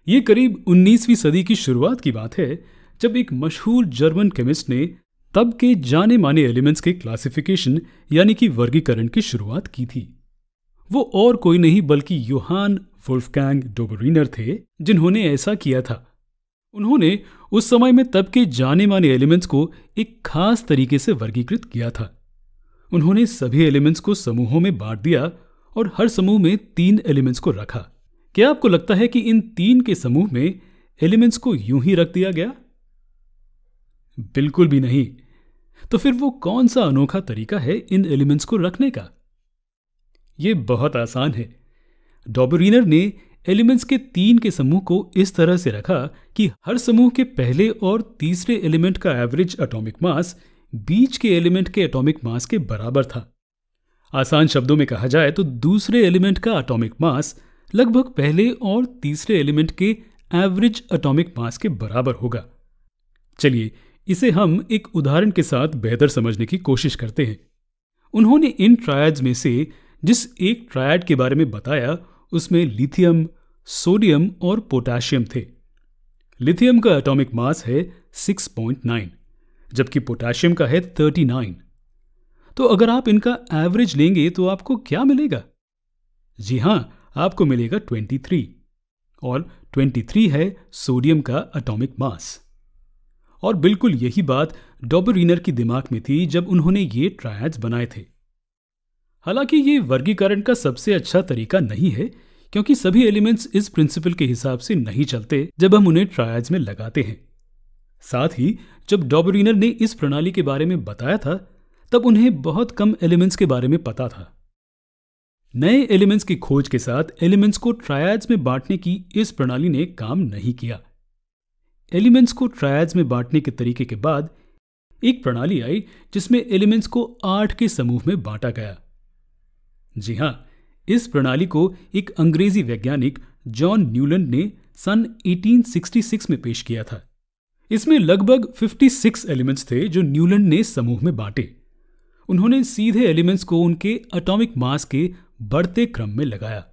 ये करीब 19वीं सदी की शुरुआत की बात है, जब एक मशहूर जर्मन केमिस्ट ने तब के जाने माने एलिमेंट्स के क्लासिफिकेशन यानी कि वर्गीकरण की शुरुआत की थी। वो और कोई नहीं बल्कि योहान वुल्फगैंग डोबरीनर थे, जिन्होंने ऐसा किया था। उन्होंने उस समय में तब के जाने माने एलिमेंट्स को एक खास तरीके से वर्गीकृत किया था। उन्होंने सभी एलिमेंट्स को समूहों में बांट दिया और हर समूह में 3 एलिमेंट्स को रखा। क्या आपको लगता है कि इन 3 के समूह में एलिमेंट्स को यूं ही रख दिया गया? बिल्कुल भी नहीं। तो फिर वो कौन सा अनोखा तरीका है इन एलिमेंट्स को रखने का? ये बहुत आसान है। डॉबरीनर ने एलिमेंट्स के 3 के समूह को इस तरह से रखा कि हर समूह के पहले और तीसरे एलिमेंट का एवरेज एटॉमिक मास बीच के एलिमेंट के एटॉमिक मास के बराबर था। आसान शब्दों में कहा जाए तो दूसरे एलिमेंट का एटॉमिक मास लगभग पहले और तीसरे एलिमेंट के एवरेज एटॉमिक मास के बराबर होगा। चलिए इसे हम एक उदाहरण के साथ बेहतर समझने की कोशिश करते हैं। उन्होंने इन ट्रायड्स में से जिस एक ट्रायड के बारे में बताया, उसमें लिथियम, सोडियम और पोटेशियम थे। लिथियम का एटॉमिक मास है 6.9, जबकि पोटेशियम का है 39। तो अगर आप इनका एवरेज लेंगे तो आपको क्या मिलेगा? जी हां, आपको मिलेगा 23, और 23 है सोडियम का एटॉमिक मास। और बिल्कुल यही बात डॉबरीनर की दिमाग में थी जब उन्होंने ये ट्रायड्स बनाए थे। हालांकि ये वर्गीकरण का सबसे अच्छा तरीका नहीं है, क्योंकि सभी एलिमेंट्स इस प्रिंसिपल के हिसाब से नहीं चलते जब हम उन्हें ट्रायड्स में लगाते हैं। साथ ही जब डॉबरीनर ने इस प्रणाली के बारे में बताया था, तब उन्हें बहुत कम एलिमेंट्स के बारे में पता था। नए एलिमेंट्स की खोज के साथ एलिमेंट्स को ट्रायड्स में बांटने की इस प्रणाली ने काम नहीं किया। एलिमेंट्स को ट्रायड्स में बांटने के तरीके के बाद एक प्रणाली आई जिसमें एलिमेंट्स को 8 के समूह में बांटा गया। जी हां, इस प्रणाली को एक अंग्रेजी वैज्ञानिक जॉन न्यूलैंड ने सन 1866 में पेश किया था। इसमें लगभग 56 एलिमेंट्स थे जो न्यूलैंड ने समूह में बांटे। उन्होंने सीधे एलिमेंट्स को उनके एटॉमिक मास के बढ़ते क्रम में लगाया।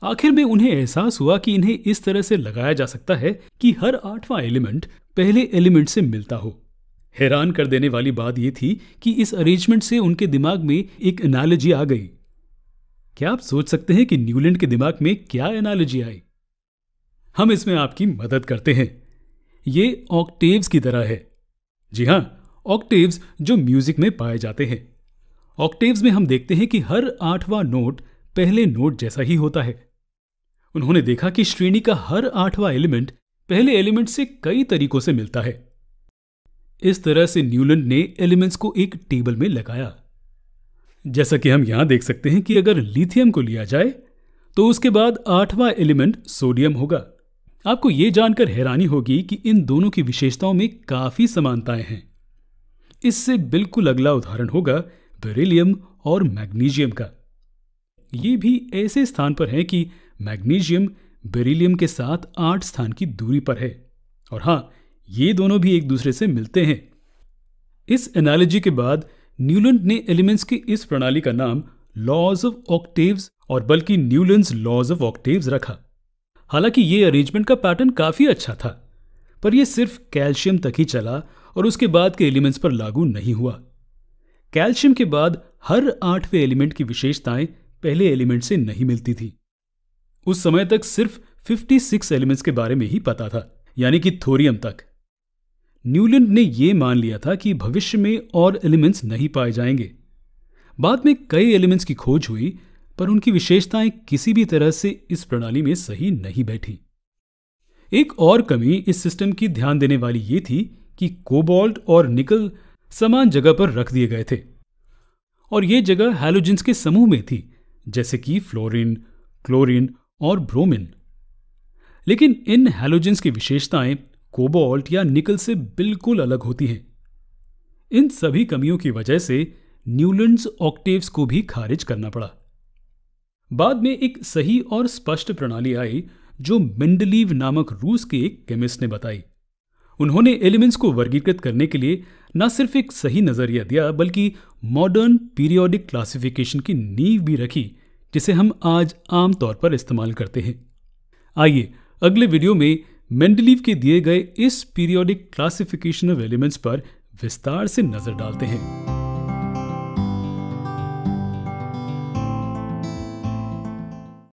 आखिर में उन्हें एहसास हुआ कि इन्हें इस तरह से लगाया जा सकता है कि हर 8वां एलिमेंट पहले एलिमेंट से मिलता हो। हैरान कर देने वाली बात यह थी कि इस अरेंजमेंट से उनके दिमाग में एक एनालॉजी आ गई। क्या आप सोच सकते हैं कि न्यूलैंड के दिमाग में क्या एनालॉजी आई? हम इसमें आपकी मदद करते हैं। ये ऑक्टेव्स की तरह है। जी हां, ऑक्टेव्स जो म्यूजिक में पाए जाते हैं। ऑक्टेव्स में हम देखते हैं कि हर 8वां नोट पहले नोट जैसा ही होता है। उन्होंने देखा कि श्रेणी का हर 8वां एलिमेंट पहले एलिमेंट से कई तरीकों से मिलता है। इस तरह से न्यूलैंड ने एलिमेंट्स को एक टेबल में लगाया। जैसा कि हम यहां देख सकते हैं कि अगर लिथियम को लिया जाए तो उसके बाद 8वां एलिमेंट सोडियम होगा। आपको यह जानकर हैरानी होगी कि इन दोनों की विशेषताओं में काफी समानताएं हैं। इससे बिल्कुल अगला उदाहरण होगा बेरिलियम और मैग्नीशियम का। ये भी ऐसे स्थान पर है कि मैग्नीशियम बेरिलियम के साथ 8 स्थान की दूरी पर है, और हां, ये दोनों भी एक दूसरे से मिलते हैं। इस एनालॉजी के बाद न्यूलैंड ने एलिमेंट्स की इस प्रणाली का नाम लॉज ऑफ ऑक्टेव्स और बल्कि न्यूलैंड्स लॉज ऑफ ऑक्टेव्स रखा। हालांकि ये अरेंजमेंट का पैटर्न काफी अच्छा था, पर यह सिर्फ कैल्शियम तक ही चला और उसके बाद के एलिमेंट्स पर लागू नहीं हुआ। कैल्शियम के बाद हर 8वें एलिमेंट की विशेषताएं पहले एलिमेंट से नहीं मिलती थी। उस समय तक सिर्फ 56 एलिमेंट्स के बारे में ही पता था, यानी कि थोरियम तक। न्यूलैंड ने यह मान लिया था कि भविष्य में और एलिमेंट्स नहीं पाए जाएंगे। बाद में कई एलिमेंट्स की खोज हुई, पर उनकी विशेषताएं किसी भी तरह से इस प्रणाली में सही नहीं बैठी। एक और कमी इस सिस्टम की ध्यान देने वाली ये थी कि कोबाल्ट और निकल समान जगह पर रख दिए गए थे, और ये जगह हैलोजेंस के समूह में थी, जैसे कि फ्लोरीन, क्लोरीन और ब्रोमीन। लेकिन इन हैलोजेंस की विशेषताएं कोबाल्ट या निकल से बिल्कुल अलग होती हैं। इन सभी कमियों की वजह से न्यूलैंड्स ऑक्टेव्स को भी खारिज करना पड़ा। बाद में एक सही और स्पष्ट प्रणाली आई जो मेंडलीव नामक रूस के एक केमिस्ट ने बताई। उन्होंने एलिमेंट्स को वर्गीकृत करने के लिए न सिर्फ एक सही नजरिया दिया, बल्कि मॉडर्न पीरियोडिक क्लासिफिकेशन की नींव भी रखी, जिसे हम आज आम तौर पर इस्तेमाल करते हैं। आइए अगले वीडियो में मेंडलीव के दिए गए इस पीरियोडिक क्लासिफिकेशन ऑफ एलिमेंट्स पर विस्तार से नजर डालते हैं।